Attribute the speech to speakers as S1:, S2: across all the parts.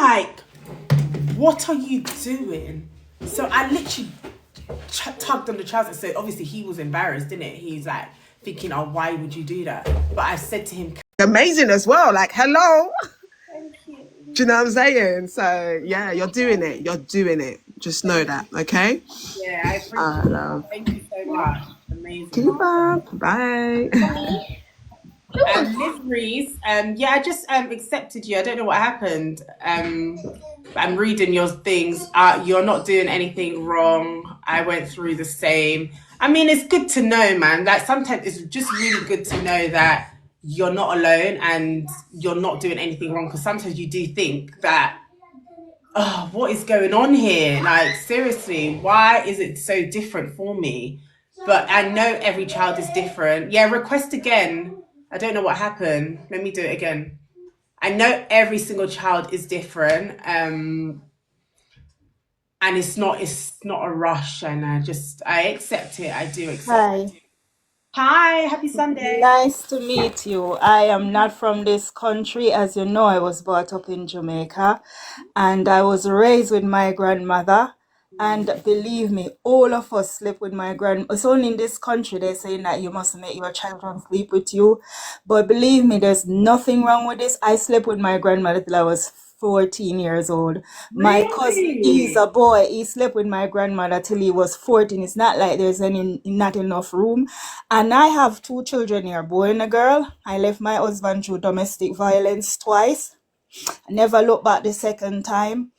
S1: like, what are you doing? So I literally tugged on the trousers. So obviously he was embarrassed, didn't it? He's like thinking, oh, why would you do that? But I said to him, amazing as well. Like, hello.
S2: Thank you.
S1: Do you know what I'm saying? So yeah, you're doing it. You're doing it. Just know that, okay?
S2: Yeah, I appreciate it.
S1: Love.
S2: Thank you so much. Amazing.
S1: Keep up. Bye.
S2: Liz Reese, yeah, I just accepted you. I don't know what happened. I'm reading your things. You're not doing anything wrong. I went through the same. I mean, it's good to know, man. Like sometimes it's just really good to know that you're not alone and you're not doing anything wrong. Because sometimes you do think that, oh, what is going on here? Like seriously, why is it so different for me? But I know every child is different. Yeah, request again. I don't know what happened. Let me do it again. I know every single child is different. And it's not a rush, and I accept it. I do accept
S3: Hi,
S2: it. Hi, happy Sunday.
S3: nice to meet you. I am not from this country. As you know, I was brought up in Jamaica and I was raised with my grandmother. And believe me, all of us sleep with my grand. It's only in this country they're saying that you must make your children sleep with you. But believe me, there's nothing wrong with this. I slept with my grandmother till I was 14 years old. My cousin is
S2: Really?
S3: a boy. He slept with my grandmother till he was 14. It's not like there's not enough room. And I have two children here, a boy and a girl. I left my husband through domestic violence twice. I never looked back the second time.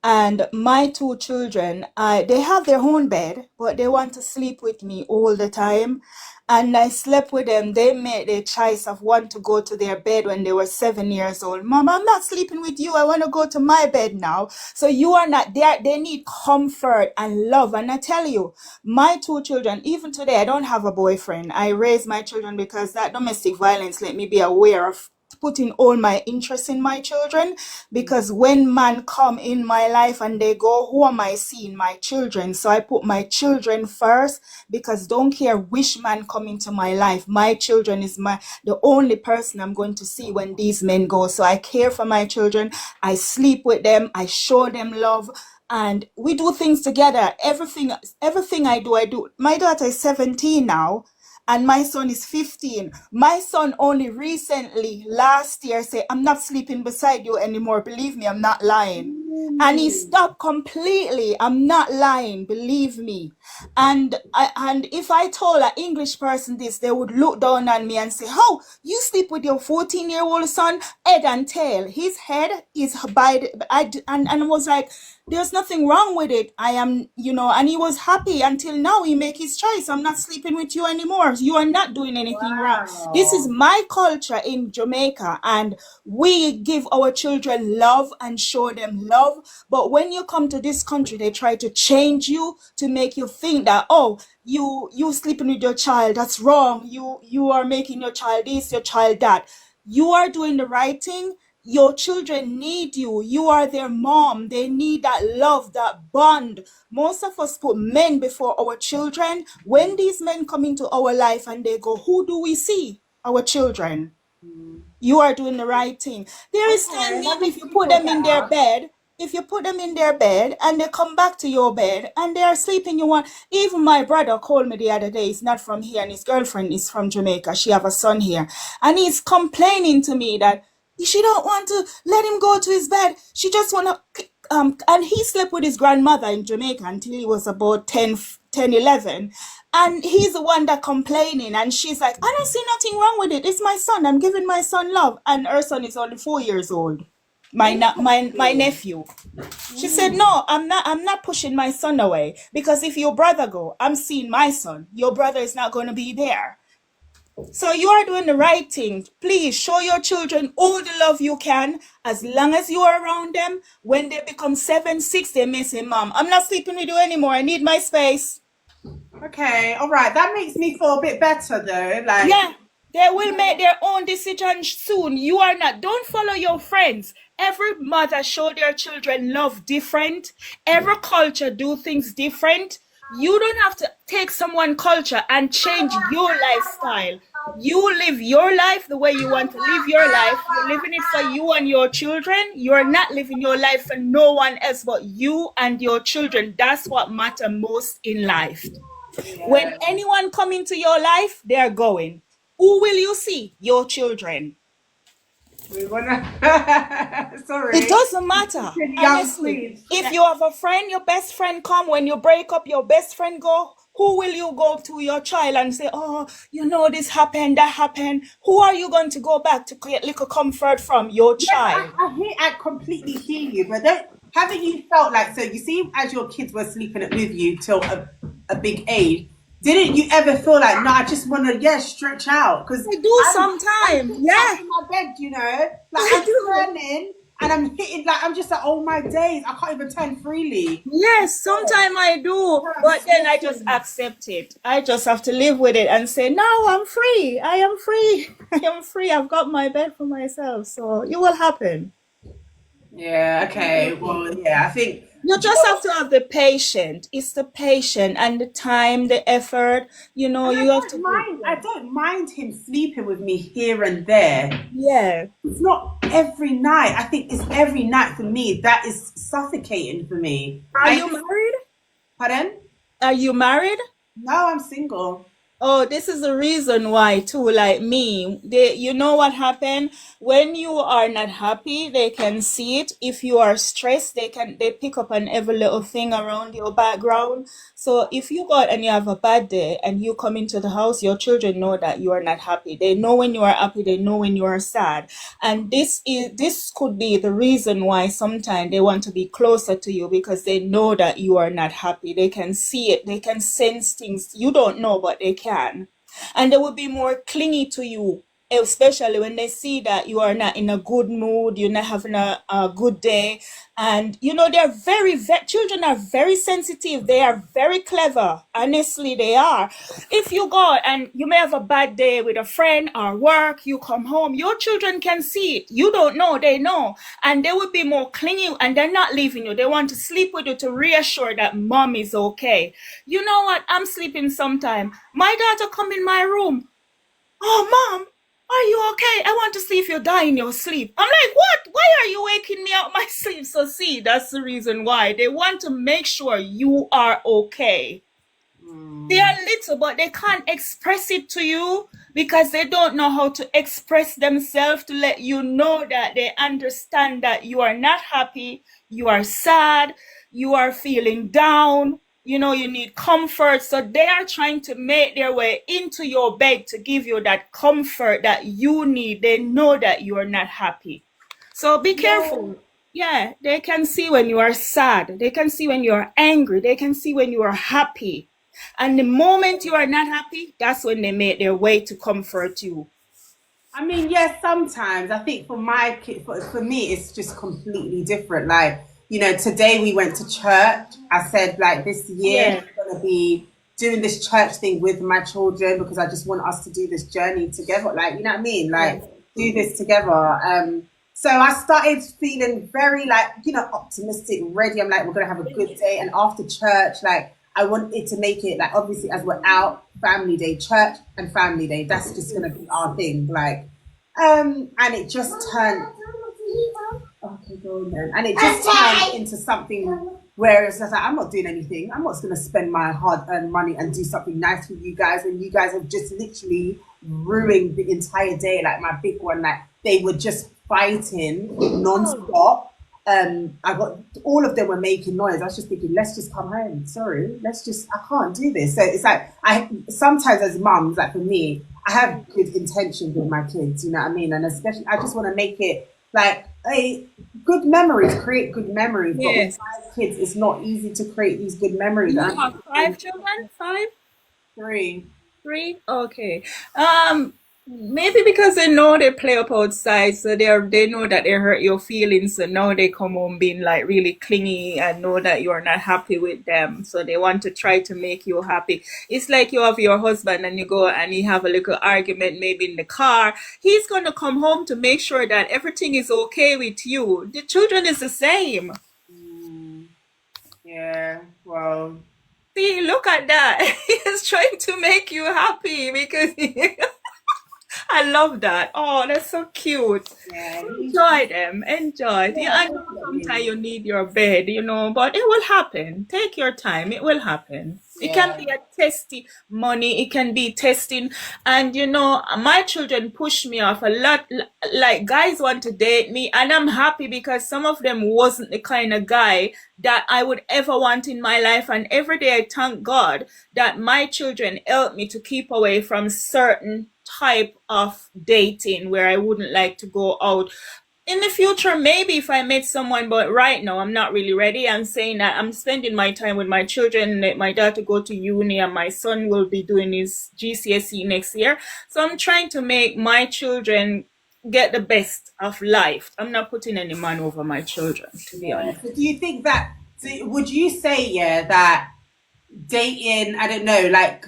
S3: And my two children, they have their own bed, but they want to sleep with me all the time. And I slept with them. They made the choice of want to go to their bed when they were 7 years old. Mom, I'm not sleeping with you. I want to go to my bed now. So you are not there. They need comfort and love. And I tell you, my two children, even today, I don't have a boyfriend. I raised my children because that domestic violence let me be aware of putting all my interest in my children, because when man come in my life and they go, who am I seeing? My children. So I put my children first, because don't care which man come into my life, my children is the only person I'm going to see when these men go. So I care for my children. I sleep with them. I show them love. And we do things together. Everything I do. My daughter is 17 now, and my son is 15. My son only recently, last year, said, I'm not sleeping beside you anymore. Believe me, I'm not lying. And he stopped completely. I'm not lying, believe me. And if I told an English person this, they would look down on me and say, how you sleep with your 14-year-old son? Head and tail. His head is and I was like, there's nothing wrong with it. I am, and he was happy until now he make his choice. I'm not sleeping with you anymore. You are not doing anything wrong. This is my culture in Jamaica, and we give our children love and show them love. But when you come to this country, they try to change you to make you think that, oh, you sleeping with your child, that's wrong. You are making your child this, your child that. You are doing the right thing. Your children need you. You are their mom. They need that love, that bond. Most of us put men before our children. When these men come into our life and they go, who do we see? Our children. You are doing the right thing. There is time if you put them in their bed, and they come back to your bed and they are sleeping, even my brother called me the other day. He's not from here and his girlfriend is from Jamaica. She have a son here, and he's complaining to me that she don't want to let him go to his bed. She just want to and he slept with his grandmother in Jamaica until he was about 11. And he's the one that complaining, and she's like, I don't see nothing wrong with it. It's my son. I'm giving my son love. And her son is only 4 years old. My nephew. She said, no, I'm not pushing my son away, because if your brother go, I'm seeing my son. Your brother is not going to be there. So you are doing the right thing. Please show your children all the love you can, as long as you are around them. When they become 7, 6, they may say, Mom, I'm not sleeping with you anymore. I need my space.
S2: Okay, all right. That makes me feel a bit better though. Like,
S3: Yeah, they will make their own decision soon. You are not. Don't follow your friends. Every mother show their children love different. Every culture do things different. You don't have to take someone culture and change your lifestyle. You live your life the way you want to live your life. You're living it for you and your children. You're not living your life for no one else but you and your children. That's what matters most in life. When
S2: Yeah.
S3: anyone come into your life, they're going. Who will you see? Your children.
S2: We wanna.
S3: It
S2: Sorry.
S3: doesn't matter,
S2: Young
S3: honestly.
S2: queen.
S3: If you have a friend, your best friend come, when you break up, your best friend go. Who will you go to your child and say, oh, this happened, that happened? Who are you going to go back to get little comfort from? Your
S2: Yes,
S3: child.
S2: I completely hear you, but haven't you felt like, so you see, as your kids were sleeping with you till a big age, didn't you ever feel like, no, I just want to, stretch out? Because
S3: I do
S2: I'm
S3: sometime.
S2: sitting up
S3: Yeah,
S2: in my bed, like
S3: I
S2: I'm
S3: do.
S2: turning and I'm hitting, like I'm just like, oh my days, I can't even turn freely.
S3: Yes, sometimes I do,
S2: I'm
S3: but then I just
S2: sweating.
S3: accept it. I just have to live with it and say, no, I'm free. I am free. I am free. I've got my bed for myself. So it will happen.
S2: Yeah, okay. Well, yeah, I think.
S3: You
S2: Do you
S3: just
S2: know
S3: have to have the patience. It's the patience and the time, the effort.
S2: And
S3: You have to do
S2: I
S3: it.
S2: don't mind him sleeping with me here and there.
S3: Yeah.
S2: It's not every night. I think it's every night for me. That is suffocating for me.
S3: Are you married?
S2: Pardon?
S3: Are you married?
S2: No, I'm single.
S3: Oh, this is the reason why too, like me, you know what happened? When you are not happy, they can see it. If you are stressed, they pick up on every little thing around your background. So if you go out and you have a bad day and you come into the house, your children know that you are not happy. They know when you are happy, they know when you are sad. And this could be the reason why sometimes they want to be closer to you, because they know that you are not happy. They can see it, they can sense things you don't know, but they can. And they will be more clingy to you, especially when they see that you are not in a good mood, you're not having a good day. And children are very sensitive, they are very clever, honestly they are. If you go and you may have a bad day with a friend or work, you come home, your children can see it, you don't know, they know. And they will be more clingy, and they're not leaving you, they want to sleep with you to reassure that mom is okay. You know what, I'm sleeping sometime, my daughter come in my room, oh, mom, are you okay? I want to see if you're dying in your sleep. I'm like, what? Why are you waking me out my sleep? So, see, that's the reason why. They want to make sure you are okay. They are little, but they can't express it to you because they don't know how to express themselves to let you know that they understand that you are not happy, you are sad, you are feeling down, you need comfort. So they are trying to make their way into your bed to give you that comfort that you need. They know that you are not happy. So be
S2: Yeah.
S3: careful. Yeah, they can see when you are sad. They can see when you are angry. They can see when you are happy. And the moment you are not happy, that's when they make their way to comfort you.
S2: I mean, yes, sometimes I think for my kid, for me, it's just completely different. Like, today we went to church. I said, like, this year
S3: Yeah.
S2: I'm going to be doing this church thing with my children because I just want us to do this journey together. Like, you know what I mean?
S3: Yeah.
S2: Like, do this together. So I started feeling very, like, optimistic, ready. I'm like, we're going to have a good day. And after church, like, I wanted to make it, like, obviously as we're out, family day, church and family day. That's just gonna be our thing. Like, and it just turned. Okay, go on then. And it just turned into something where it's just like, I'm not doing anything. I'm not just gonna spend my hard-earned money and do something nice with you guys. And you guys have just literally ruined the entire day. Like my big one, like they were just fighting non-stop. I got all of them were making noise. I was just thinking, let's just come home. Sorry, I can't do this. So it's like I sometimes as mums, like for me, I have good intentions with my kids, you know what I mean? And especially I just want to make it like good memories, create good memories. But with
S3: Yes.
S2: 5 kids, it's not easy to create these good memories.
S3: You have 5 children? 5?
S2: 3.
S3: 3? Okay. Maybe because they know they play up outside, so they know that they hurt your feelings, so now they come home being like really clingy and know that you're not happy with them. So they want to try to make you happy. It's like you have your husband and you go and you have a little argument maybe in the car. He's gonna come home to make sure that everything is okay with you. The children is the same.
S2: Yeah, well,
S3: See, look at that. He's trying to make you happy because I love that. Oh, that's so cute.
S1: Yeah,
S3: Enjoy them. Enjoy. Yeah,
S1: yeah,
S3: I know sometimes you need your bed, but it will happen. Take your time. It will happen. It can
S1: yeah.
S3: be a testimony. It can be testing. And my children push me off a lot. Like guys want to date me, and I'm happy because some of them wasn't the kind of guy that I would ever want in my life. And every day I thank God that my children help me to keep away from certain type of dating where I wouldn't like to go out. In the future, maybe if I met someone, but right now I'm not really ready. I'm saying that I'm spending my time with my children. Let my daughter go to uni, and my son will be doing his GCSE next year. So I'm trying to make my children get the best of life. I'm not putting any man over my children, to be
S1: Yeah.
S3: honest.
S1: So do you think that, would you say, yeah, that dating, I don't know, like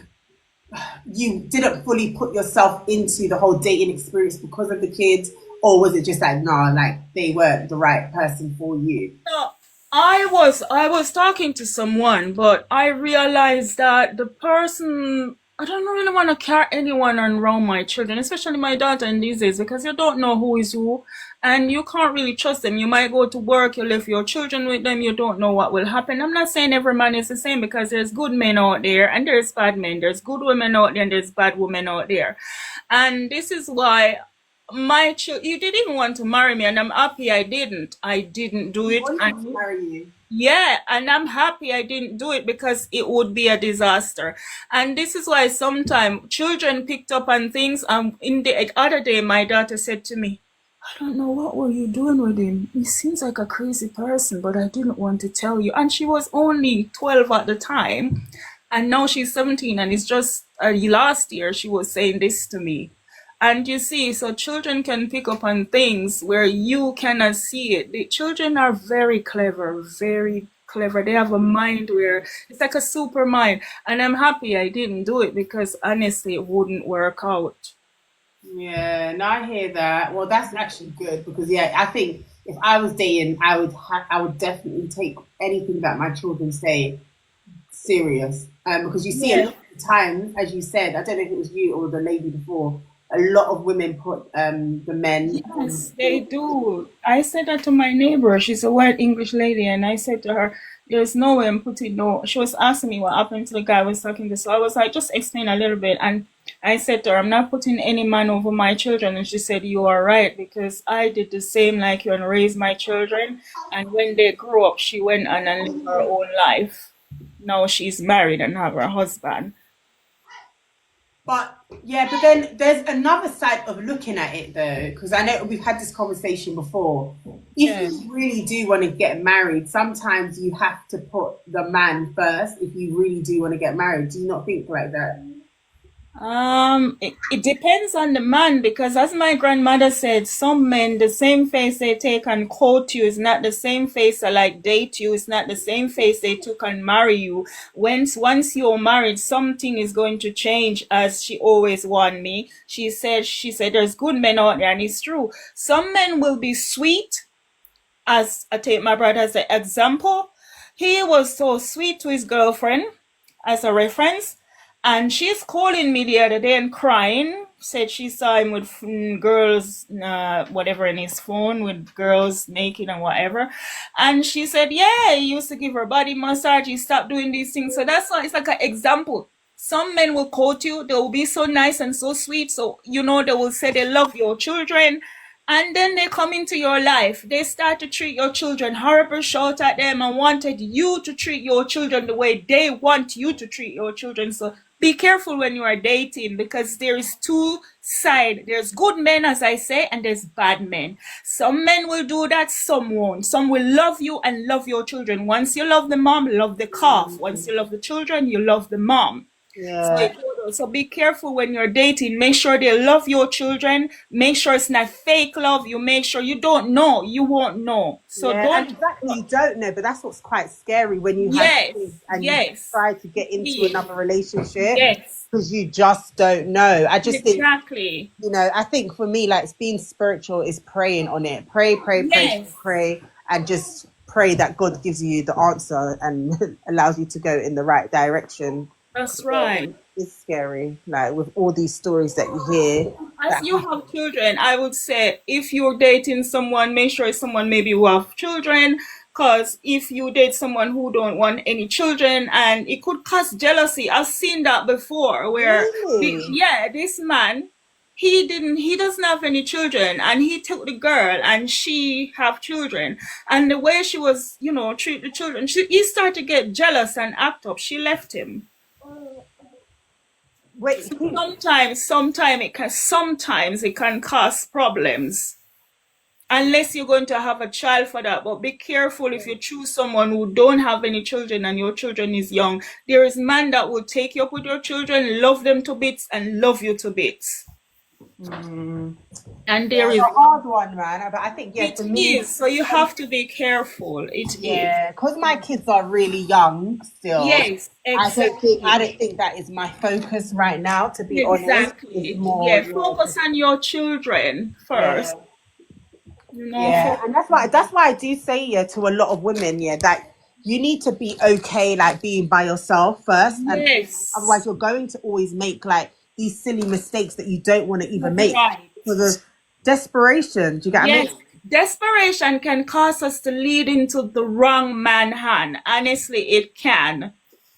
S1: you didn't fully put yourself into the whole dating experience because of the kids, or was it just like, no, like they weren't the right person for you?
S3: No, I was talking to someone, but I realized that the person I don't really want to carry anyone around my children, especially my daughter in these days, because you don't know who is who, and you can't really trust them. You might go to work, you leave your children with them, you don't know what will happen. I'm not saying every man is the same, because there's good men out there and there's bad men. There's good women out there and there's bad women out there, and this is why you didn't even want to marry me, and I'm happy I didn't do
S1: He
S3: it.
S1: wanted to
S3: And
S1: marry you.
S3: yeah, and I'm happy I didn't do it, because it would be a disaster. And this is why sometimes children picked up on things. In the other day, my daughter said to me, I don't know, what were you doing with him? He seems like a crazy person, but I didn't want to tell you. And she was only 12 at the time, and now she's 17, and it's just last year she was saying this to me. And you see, so children can pick up on things where you cannot see it. The children are very clever, very clever. They have a mind where it's like a super mind. And I'm happy I didn't do it, because honestly, it wouldn't work out.
S1: Yeah, no, I hear that. Well, that's actually good because yeah, I think if I was dating, I would definitely take anything that my children say serious. Because you see a
S3: Yeah.
S1: lot of times, as you said, I don't know if it was you or the lady before, a lot of women put the men.
S3: Yes, they do. I said that to my neighbor. She's a white English lady, and I said to her, "There's no way I'm putting no." She was asking me what happened to the guy I was talking to, so I was like, "Just explain a little bit." And I said to her, "I'm not putting any man over my children." And she said, "You are right, because I did the same like you and raised my children. And when they grew up, she went on and lived her own life. Now she's married and have her husband."
S1: But yeah, but then there's another side of looking at it though, because I know we've had this conversation before. If
S3: Yeah.
S1: you really do want to get married, sometimes you have to put the man first if you really do want to get married. Do you not think like that?
S3: It depends on the man, because as my grandmother said, some men, the same face they take and court you is not the same face they like date you. It's not the same face they took and marry you. Once you're married, something is going to change, as she always warned me. She said there's good men out there, and it's true. Some men will be sweet, as I take my brother as an example. He was so sweet to his girlfriend, as a reference. And she's calling me the other day and crying. Said she saw him with girls, whatever, in his phone, with girls naked and whatever. And she said, yeah, he used to give her body massage. He stopped doing these things. So that's why it's like an example. Some men will quote you. They will be so nice and so sweet. So, they will say they love your children. And then they come into your life. They start to treat your children horrible, shout at them, and wanted you to treat your children the way they want you to treat your children. So be careful when you are dating, because there is two sides. There's good men, as I say, and there's bad men. Some men will do that, some won't. Some will love you and love your children. Once you love the mom, love the calf. Once you love the children, you love the mom.
S1: Yeah.
S3: So be careful when you're dating. Make sure they love your children. Make sure it's not fake love. You make sure you don't know. You won't know. So
S1: Yeah, and
S3: don't.
S1: exactly, you don't know, but that's what's quite scary when you have
S3: Yes,
S1: kids and you
S3: yes,
S1: try to get into
S3: yes,
S1: another relationship
S3: yes,
S1: because you just don't know. I just think,
S3: exactly.
S1: I think for me, like being spiritual is praying on it. Pray, pray, pray,
S3: Yes,
S1: pray, and just pray that God gives you the answer and allows you to go in the right direction.
S3: that's right.
S1: It's scary, like with all these stories that you hear.
S3: As you have children, I would say if you're dating someone, make sure it's someone maybe who have children. Because if you date someone who don't want any children, and it could cause jealousy. I've seen that before, where
S2: Really?
S3: yeah, this man, he doesn't have any children, and he took the girl, and she have children, and the way she was, treat the children, he started to get jealous and act up. She left him.
S2: Wait,
S3: Sometimes it can cause problems unless you're going to have a child for that. But be careful if you choose someone who don't have any children and your children is young. There is man that will take you up with your children, love them to bits, and love you to bits. And there
S2: it's
S3: is
S2: a hard one, man. But I think, yeah,
S3: it
S2: for me,
S3: is. So you have to be careful. It is.
S2: yeah, because my kids are really young still.
S3: Yes,
S2: I
S3: exactly.
S2: don't think that is my focus right now, to be honest.
S3: Exactly.
S2: It's more,
S3: Yeah, focus on your children first.
S2: yeah, and that's why I do say, yeah, to a lot of women, yeah, that you need to be okay, like being by yourself first, and
S3: Yes.
S2: otherwise you're going to always make like these silly mistakes that you don't want to even make
S3: Right.
S2: for the desperation. Do you get what I
S3: Yes,
S2: mean?
S3: desperation can cause us to lead into the wrong man hand. Honestly, it can.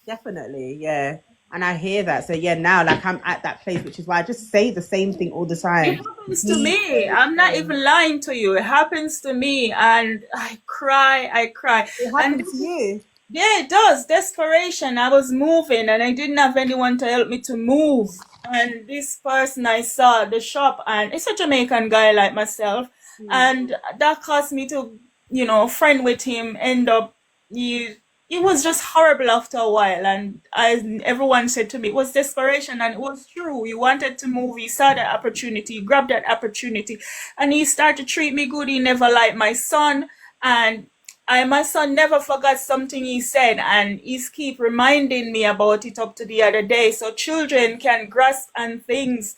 S2: Definitely, yeah. And I hear that. So yeah, now like I'm at that place, which is why I just say the same thing all the
S3: It
S2: time.
S3: happens to me. I'm not even lying to you. It happens to me, and I cry.
S2: It
S3: And
S2: happened to you.
S3: yeah, it does. Desperation. I was moving and I didn't have anyone to help me to move. And this person I saw at the shop, and it's a Jamaican guy like myself, and that caused me to, friend with him, end up, it was just horrible after a while. And everyone said to me, it was desperation, and it was true. He wanted to move, he saw that opportunity, he grabbed that opportunity, and he started to treat me good. He never liked my son, and my son never forgot something he said, and he's keep reminding me about it up to the other day. So children can grasp and things.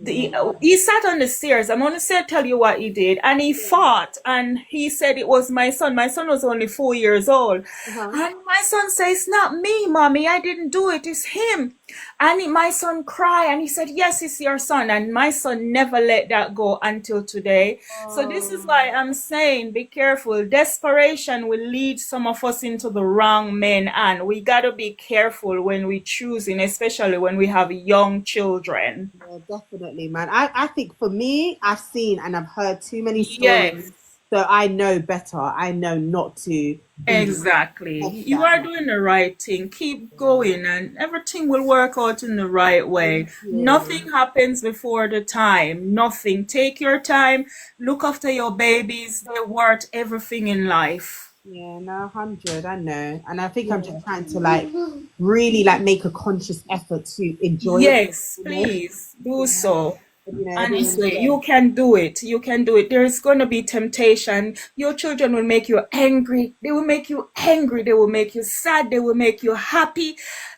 S3: He sat on the stairs. I'm gonna tell you what he did, and he fought, and he said it was my son. My son was only 4 years old, and my son said, "It's not me, mommy. I didn't do it. It's him." And my son cried, and he said, "Yes, it's your son." And my son never let that go until today. So this is why I'm saying, be careful. Desperation will lead some of us into the wrong men, and we gotta be careful when we choosing, especially when we have young children.
S2: Yeah, definitely, man. I think for me, I've seen and I've heard too many stories,
S3: Yes,
S2: so I know better. I know not to
S3: exactly.
S2: invest
S3: You
S2: that
S3: are
S2: much.
S3: doing the right thing. Keep going, and everything will work out in the right way. Nothing happens before the time. Nothing. Take your time. Look after your babies. They're worth everything in life.
S2: Yeah, no, 100. I know, and I think I'm just trying to like really like make a conscious effort to enjoy it.
S3: Yes, please do so.
S2: At the end of the
S3: Honestly,
S2: day.
S3: you can do it. You can do it. There's going to be temptation. Your children will make you angry. They will make you angry. They will make you sad. They will make you happy.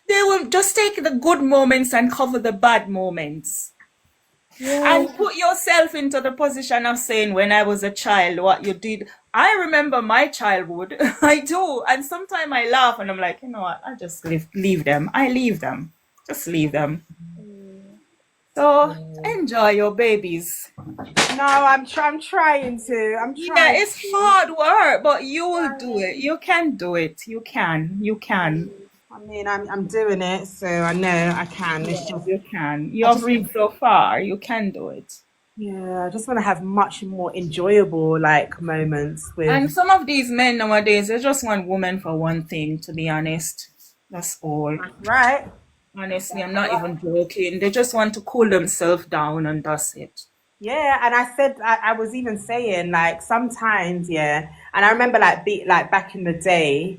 S3: They will just take the good moments and cover the bad moments. And put yourself into the position of saying, when I was a child, what you did. I remember my childhood. I do. And sometimes I laugh and I'm like, you know what? I just leave them. I leave them. Just leave them. So enjoy your babies.
S2: No, I'm trying to. I'm
S3: Yeah,
S2: trying.
S3: it's hard work, but you will do it. You can do it. You can. You can.
S2: I mean, I'm doing it, so I know I can. It's just,
S3: You can. You
S2: I
S3: have
S2: just,
S3: reached so far. You can do it.
S2: yeah, I just want to have much more enjoyable like moments
S3: And
S2: with.
S3: some of these men nowadays, they just want women for one thing, to be honest. That's all.
S2: Right.
S3: Honestly, I'm not even joking. They just want to cool themselves down, and that's it.
S2: Yeah, and I said I was even saying like sometimes, yeah, and I remember like back in the day,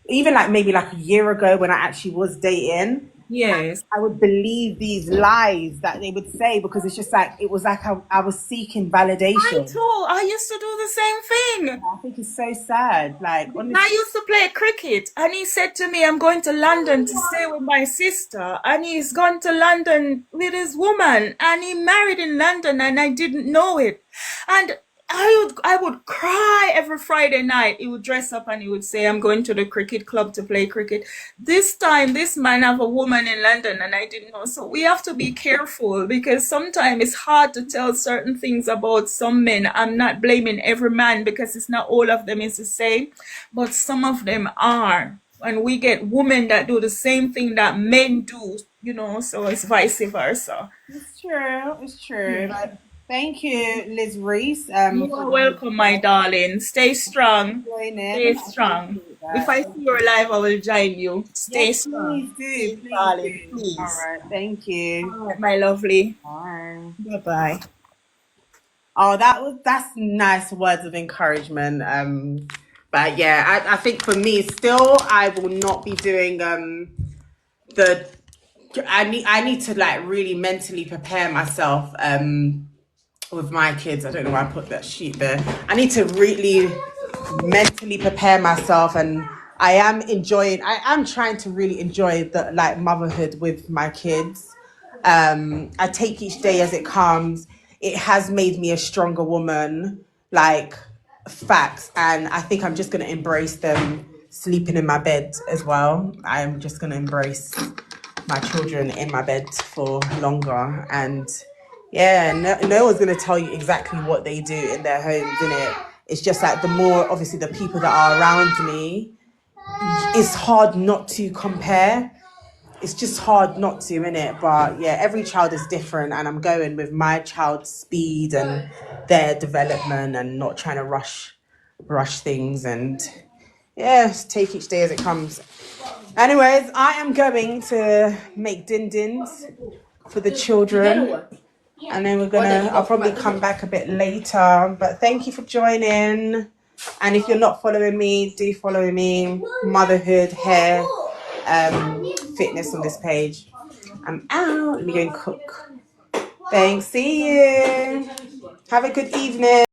S2: even like maybe like a year ago when I actually was dating,
S3: Yes.
S2: I would believe these lies that they would say because it's just like it was like I was seeking
S3: I
S2: validation.
S3: too. I used to do the same thing.
S2: I think it's so sad. Like
S3: I
S2: honestly,
S3: used to play cricket, and he said to me, "I'm going to London to stay with my sister." And he's gone to London with his woman, and he married in London, and I didn't know it. And I would cry every Friday night. He would dress up and he would say, I'm going to the cricket club to play cricket. This time, this man have a woman in London and I didn't know. So we have to be careful because sometimes it's hard to tell certain things about some men. I'm not blaming every man because it's not all of them is the same, but some of them are. And we get women that do the same thing that men do, so it's vice versa.
S2: It's true. It's true.
S3: Yeah.
S2: But thank you, Liz Reese,
S3: You are
S2: for
S3: welcome, my darling. Stay strong. Stay
S2: joining. I
S3: strong.
S2: appreciate
S3: If
S2: that.
S3: I see you live, I will join you. Stay
S2: Yes,
S3: strong.
S2: please do.
S3: Please,
S2: Please
S3: darling,
S2: do.
S3: please.
S2: All right. Thank you.
S3: All right, my lovely.
S2: Bye.
S3: Bye-bye.
S2: Oh, that's nice words of encouragement. But yeah, I think for me, still, I will not be doing the. I need to like really mentally prepare myself with my kids. I don't know why I put that sheet there. I need to really mentally prepare myself, and I am trying to really enjoy the like motherhood with my kids. I take each day as it comes. It has made me a stronger woman, like facts, and I think I'm just gonna embrace them sleeping in my bed as well. I'm just gonna embrace my children in my bed for longer, and yeah, no one's gonna tell you exactly what they do in their homes, innit? It's just like the more obviously the people that are around me, it's hard not to compare. It's just hard not to, innit? But yeah, every child is different, and I'm going with my child's speed and their development, and not trying to rush things, and yeah, just take each day as it comes. Anyways, I am going to make din-dins for the children, and then I'll probably come back a bit later. But thank you for joining. And if you're not following me, do follow me. Motherhood, hair, fitness on this page. I'm out. Let me go and cook. Thanks. See you. Have a good evening.